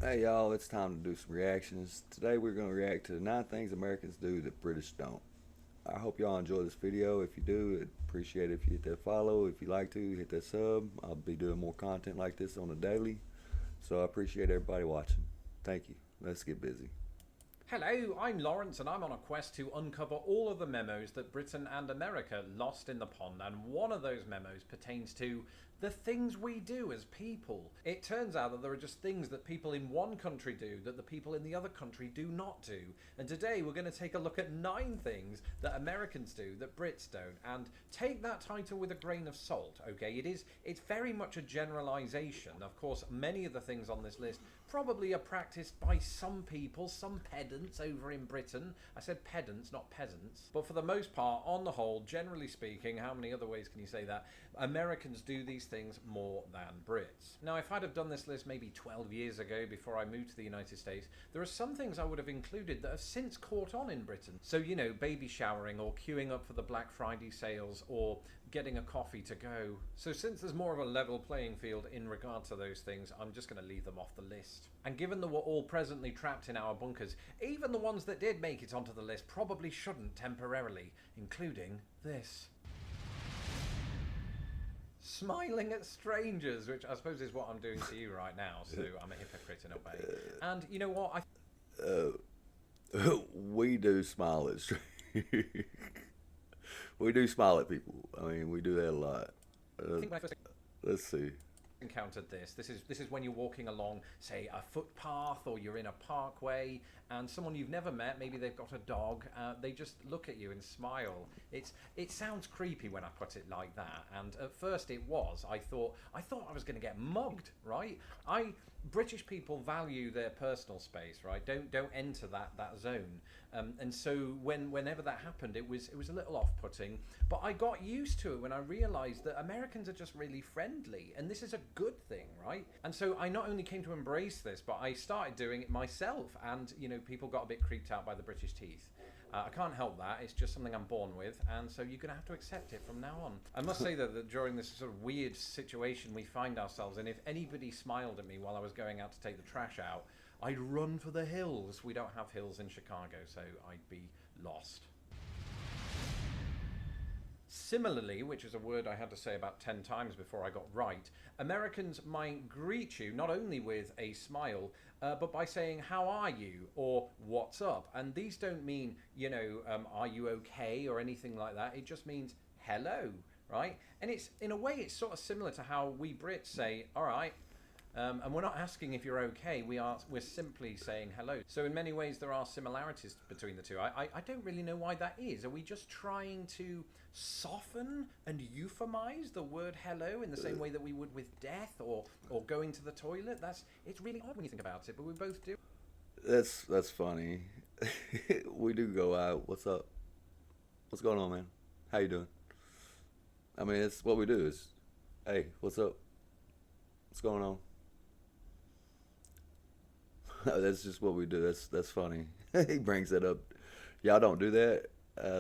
Hey y'all, it's time to do some reactions. Today we're going to react to the 9 things Americans do that British don't. I hope y'all enjoy this video. If you do, I'd appreciate it if you hit that follow. If you like to, hit that sub. I'll be doing more content like this on a daily. So I appreciate everybody watching. Thank you. Let's get busy. Hello, I'm Lawrence and I'm on a quest to uncover all of the memos that Britain and America lost in the pond, and one of those memos pertains to the things we do as people. It turns out that there are just things that people in one country do that the people in the other country do not do. And today we're going to take a look at 9 things that Americans do that Brits don't. And take that title with a grain of salt, okay? It's very much a generalization. Of course, many of the things on this list probably are practiced by some people, some pedants over in Britain. I said pedants, not peasants. But for the most part, on the whole, generally speaking, how many other ways can you say that? Americans do these things more than Brits. Now, if I'd have done this list maybe 12 years ago before I moved to the United States, there are some things I would have included that have since caught on in Britain. So, you know, baby showering or queuing up for the Black Friday sales or getting a coffee to go. So since there's more of a level playing field in regard to those things, I'm just going to leave them off the list. And given that we're all presently trapped in our bunkers, even the ones that did make it onto the list probably shouldn't temporarily, including this. Smiling at strangers, which I suppose is what I'm doing to you right now, so I'm a hypocrite in a way. And you know what? We do smile at strangers. We do smile at people. I mean, we do that a lot. I think my first Let's see. encountered this is when you're walking along, say, a footpath, or you're in a parkway and someone you've never met, maybe they've got a dog, they just look at you and smile. It sounds creepy when I put it like that, and at first it was. I thought I was going to get mugged, right? British people value their personal space, right? Don't enter that zone. And so whenever that happened, it was a little off-putting. But I got used to it when I realised that Americans are just really friendly, and this is a good thing, right? And so I not only came to embrace this, but I started doing it myself. And you know, people got a bit creeped out by the British teeth. I can't help that. It's just something I'm born with, and so you're going to have to accept it from now on. I must say that during this sort of weird situation we find ourselves in, if anybody smiled at me while I was going out to take the trash out, I'd run for the hills. We don't have hills in Chicago, so I'd be lost. Similarly, which is a word I had to say about 10 times before I got right, Americans might greet you not only with a smile, but by saying, "How are you?" or "What's up?" And these don't mean, you know, "Are you okay?" or anything like that. It just means hello, right? And it's, in a way, it's sort of similar to how we Brits say, "All right." And we're not asking if you're okay, we're simply saying hello. So in many ways there are similarities between the two. I don't really know why that is. Are we just trying to soften and euphemize the word hello in the same way that we would with death or going to the toilet? It's really odd when you think about it, but we both do. That's funny. We do go out. What's up? What's going on, man? How you doing? I mean, it's what we do. Is, hey, what's up? What's going on? That's just what we do. That's funny. He brings that up. Y'all don't do that.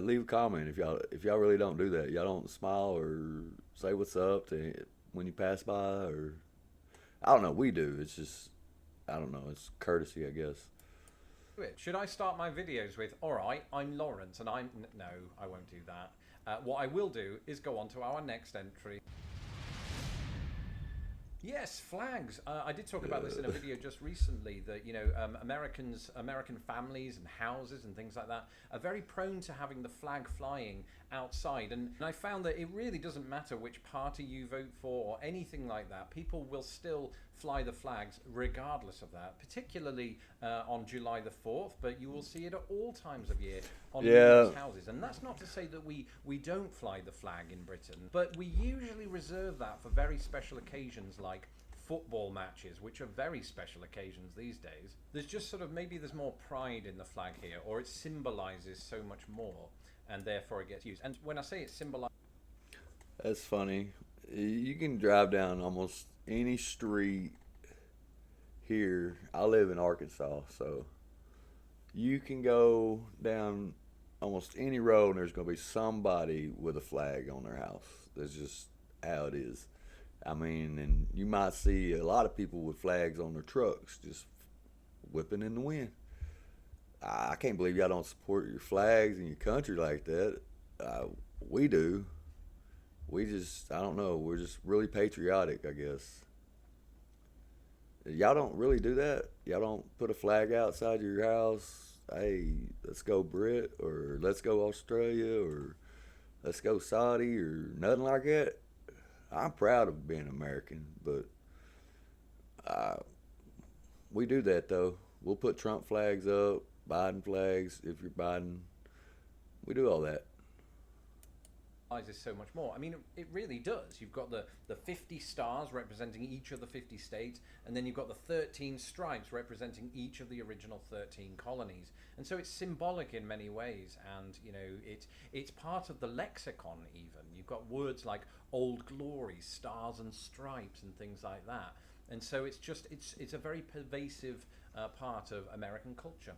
Leave a comment if y'all really don't do that. Y'all don't smile or say what's up to when you pass by, or I don't know. We do. It's just I don't know. It's courtesy, I guess. Should I start my videos with, "All right, I'm Lawrence and I'm..." No, I won't do that. What I will do is go on to our next entry. Yes, flags. I did talk about this in a video just recently, that, you know, American families and houses and things like that are very prone to having the flag flying outside. And I found that it really doesn't matter which party you vote for or anything like that. People will still fly the flags regardless of that, particularly on July the 4th, but you will see it at all times of year on numerous houses. And that's not to say that we don't fly the flag in Britain, but we usually reserve that for very special occasions like football matches, which are very special occasions these days. There's just sort of, maybe there's more pride in the flag here, or it symbolizes so much more, and therefore it gets used. And when I say it symbolizes... That's funny. You can drive down almost any street here. I live in Arkansas, so you can go down almost any road and there's going to be somebody with a flag on their house. That's just how it is. I mean, and you might see a lot of people with flags on their trucks, just whipping in the wind. I can't believe y'all don't support your flags and your country like that. We do. We just, I don't know, we're just really patriotic, I guess. Y'all don't really do that? Y'all don't put a flag outside your house? Hey, let's go Brit, or let's go Australia, or let's go Saudi, or nothing like that? I'm proud of being American, but uh, we do that though. We'll put Trump flags up, Biden flags if you're Biden. We do all that. Is so much more. I mean, it really does. You've got the 50 stars representing each of the 50 states, and then you've got the 13 stripes representing each of the original 13 colonies. And so it's symbolic in many ways, and you know, it's part of the lexicon even. You've got words like Old Glory, Stars and Stripes, and things like that. And so it's just it's a very pervasive part of American culture.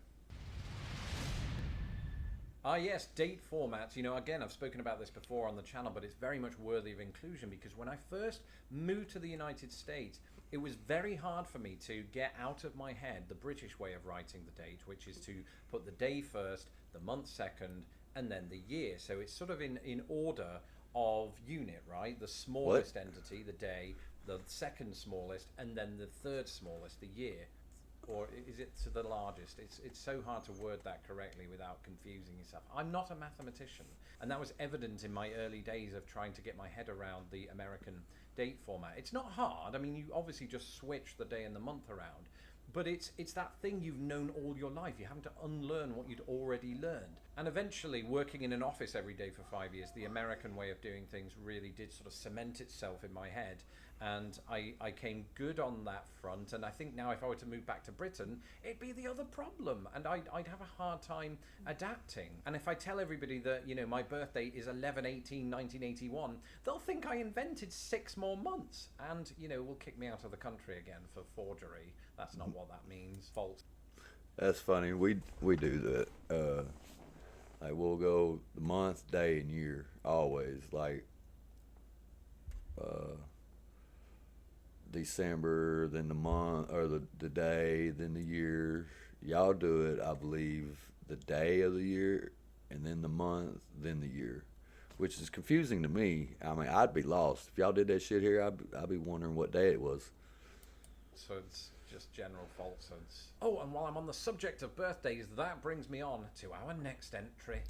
Ah, yes, date formats. You know, again, I've spoken about this before on the channel, but it's very much worthy of inclusion because when I first moved to the United States, it was very hard for me to get out of my head the British way of writing the date, which is to put the day first, the month second, and then the year. So it's sort of in order of unit, right? The smallest entity, the day, the second smallest, and then the third smallest, the year. Or is it to the largest? It's so hard to word that correctly without confusing yourself. I'm not a mathematician, and that was evident in my early days of trying to get my head around the American date format. It's not hard. I mean, you obviously just switch the day and the month around, but it's that thing you've known all your life. You're having to unlearn what you'd already learned. And eventually, working in an office every day for 5 years, the American way of doing things really did sort of cement itself in my head. And I came good on that front. And I think now if I were to move back to Britain, it'd be the other problem. And I'd have a hard time adapting. And if I tell everybody that, you know, my birthday is 11/18/1981, they'll think I invented 6 more months. And, you know, will kick me out of the country again for forgery. That's not what that means. False. That's funny. We do that. Like we'll go the month, day, and year always. Like December, then the month, or the day, then the year. Y'all do it, I believe, the day of the year, and then the month, then the year, which is confusing to me. I mean, I'd be lost if y'all did that shit here. I'd be wondering what day it was. So it's just general falsehoods. Oh, and while I'm on the subject of birthdays, that brings me on to our next entry.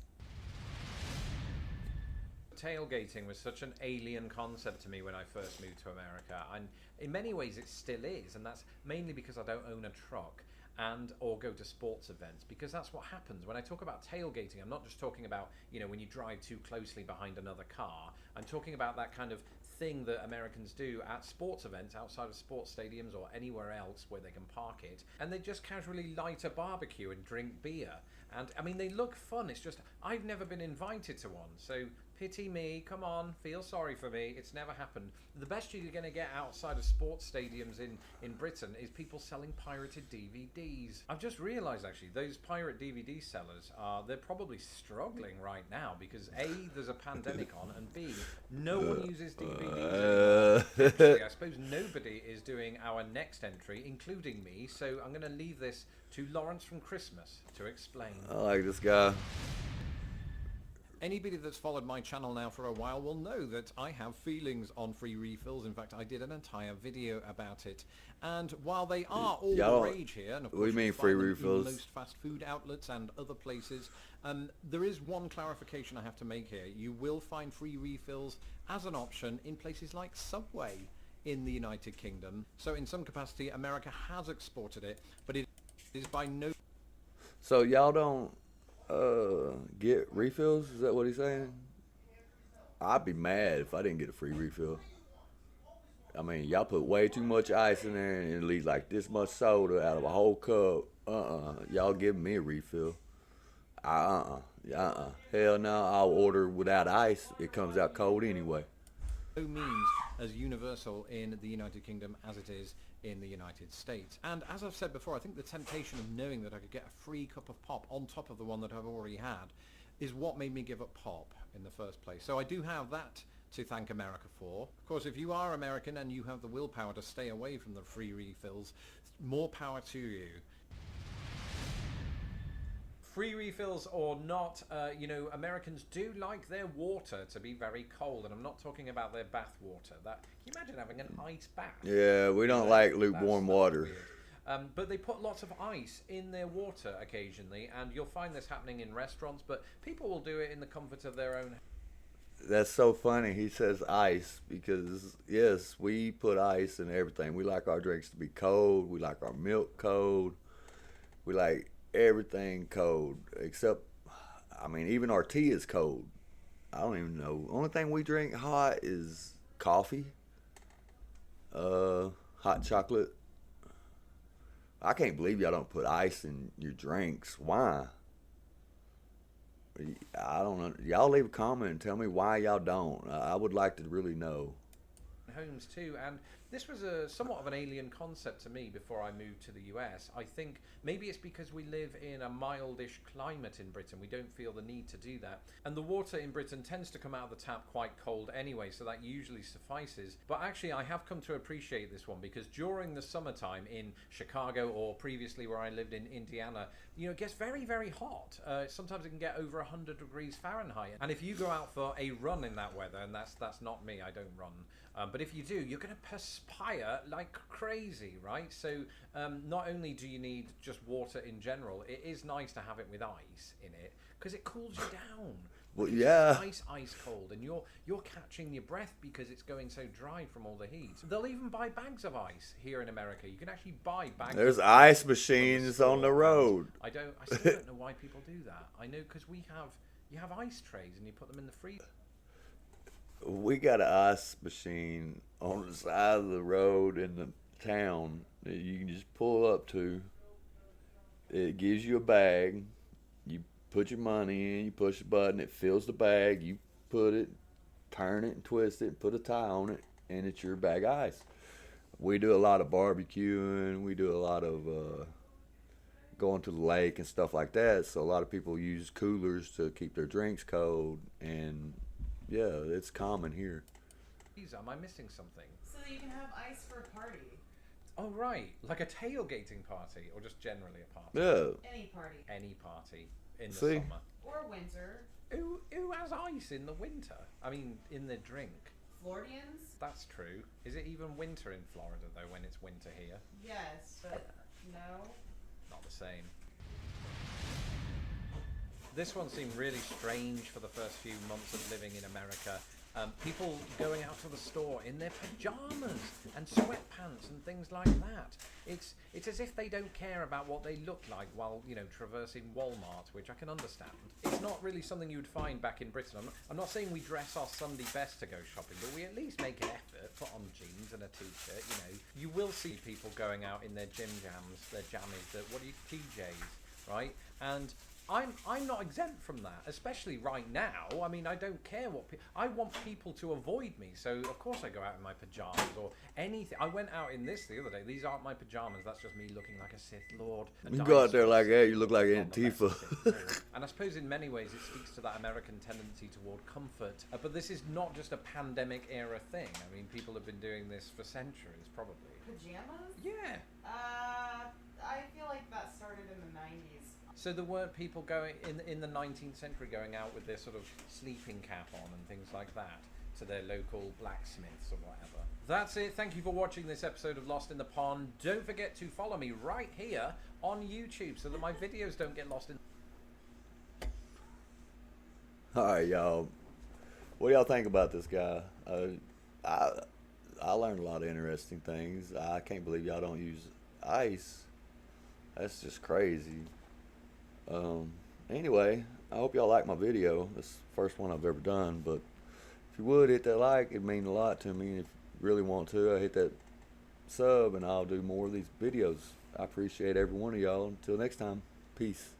Tailgating was such an alien concept to me when I first moved to America, and in many ways it still is, and that's mainly because I don't own a truck and or go to sports events, because that's what happens when I talk about tailgating. I'm not just talking about, you know, when you drive too closely behind another car. I'm talking about that kind of thing that Americans do at sports events outside of sports stadiums or anywhere else where they can park it, and they just casually light a barbecue and drink beer. And I mean, they look fun. It's just I've never been invited to one, so pity me. Come on, feel sorry for me. It's never happened. The best you're going to get outside of sports stadiums in Britain is people selling pirated DVDs. I've just realised actually those pirate DVD sellers they're probably struggling right now because A, there's a pandemic on, and B, no one uses DVDs anymore. Actually, I suppose nobody is doing our next entry, including me. So I'm going to leave this to Lawrence from Christmas to explain. I like this guy. Anybody that's followed my channel now for a while will know that I have feelings on free refills. In fact, I did an entire video about it. And while they are all the rage here, and of course we mean free refills in most fast food outlets and other places, there is one clarification I have to make here. You will find free refills as an option in places like Subway in the United Kingdom. So in some capacity, America has exported it, but it is by no... So y'all don't get refills? Is that what he's saying? I'd be mad if I didn't get a free refill. I mean, y'all put way too much ice in there and it leaves like this much soda out of a whole cup. Y'all giving me a refill. Hell no, I'll order without ice. It comes out cold anyway. No means as universal in the United Kingdom as it is in the United States. And as I've said before, I think the temptation of knowing that I could get a free cup of pop on top of the one that I've already had is what made me give up pop in the first place. So I do have that to thank America for. Of course, if you are American and you have the willpower to stay away from the free refills, more power to you. Free refills or not, Americans do like their water to be very cold, and I'm not talking about their bath water. Can you imagine having an ice bath? Yeah, we don't like lukewarm water. Weird. But they put lots of ice in their water occasionally, and you'll find this happening in restaurants, but people will do it in the comfort of their own. That's so funny. He says ice because, yes, we put ice in everything. We like our drinks to be cold. We like our milk cold. We like everything cold, except, even our tea is cold. I don't even know. Only thing we drink hot is coffee, hot chocolate. I can't believe y'all don't put ice in your drinks. Why? I don't know. Y'all leave a comment and tell me why y'all don't. I would like to really know. Homes too, and this was a somewhat of an alien concept to me before I moved to the US. I think maybe it's because we live in a mildish climate in Britain. We don't feel the need to do that, and the water in Britain tends to come out of the tap quite cold anyway, so that usually suffices. But actually I have come to appreciate this one, because during the summertime in Chicago, or previously where I lived in Indiana, it gets very, very hot. Sometimes it can get over 100 degrees Fahrenheit, and if you go out for a run in that weather, and that's not me, I don't run, but if you do, you're going to perspire like crazy, right? So not only do you need just water in general, it is nice to have it with ice in it, because it cools you down. Well, It's yeah. ice cold, and you're catching your breath because it's going so dry from all the heat. They'll even buy bags of ice here in America. You can actually buy bags. There's of ice from machines on the store, road. and I still don't know why people do that. I know because you have ice trays and you put them in the freezer. We got an ice machine on the side of the road in the town that you can just pull up to. It gives you a bag. You put your money in, you push a button, it fills the bag, you put it, turn it and twist it, and put a tie on it, and it's your bag of ice. We do a lot of barbecuing, we do a lot of going to the lake and stuff like that, so a lot of people use coolers to keep their drinks cold, and yeah, it's common here. Am I missing something? So that you can have ice for a party. Oh, right. Like a tailgating party, or just generally a party? Yeah. Any party. Any party in the See? summer. Or winter. Who has ice in the winter? I mean, in their drink. Floridians? That's true. Is it even winter in Florida, though, when it's winter here? Yes, but no. Not the same. This one seemed really strange for the first few months of living in America. People going out to the store in their pajamas and sweatpants and things like that. It's as if they don't care about what they look like while traversing Walmart, which I can understand. It's not really something you'd find back in Britain. I'm not saying we dress our Sunday best to go shopping, but we at least make an effort, put on jeans and a t-shirt. You will see people going out in their gym jams, their jammies, PJs, right? And I'm not exempt from that, especially right now. I mean, I don't care what I want people to avoid me, so of course I go out in my pajamas or anything. I went out in this the other day. These aren't my pajamas. That's just me looking like a Sith Lord. You go out there like that, you look like Antifa. And I suppose in many ways it speaks to that American tendency toward comfort. But this is not just a pandemic era thing. I mean, people have been doing this for centuries, probably. Pajamas? Yeah. I feel like that started in the 90s. So there weren't people going in the 19th century going out with their sort of sleeping cap on and things like that to their local blacksmiths or whatever. That's it. Thank you for watching this episode of Lost in the Pond. Don't forget to follow me right here on YouTube so that my videos don't get lost in... Alright, y'all. What do y'all think about this guy? I learned a lot of interesting things. I can't believe y'all don't use ice. That's just crazy. Anyway, I hope y'all like my video. This is the first one I've ever done, but if you would hit that like, it'd mean a lot to me. And if you really want to, hit that sub and I'll do more of these videos. I appreciate every one of y'all. Until next time, peace.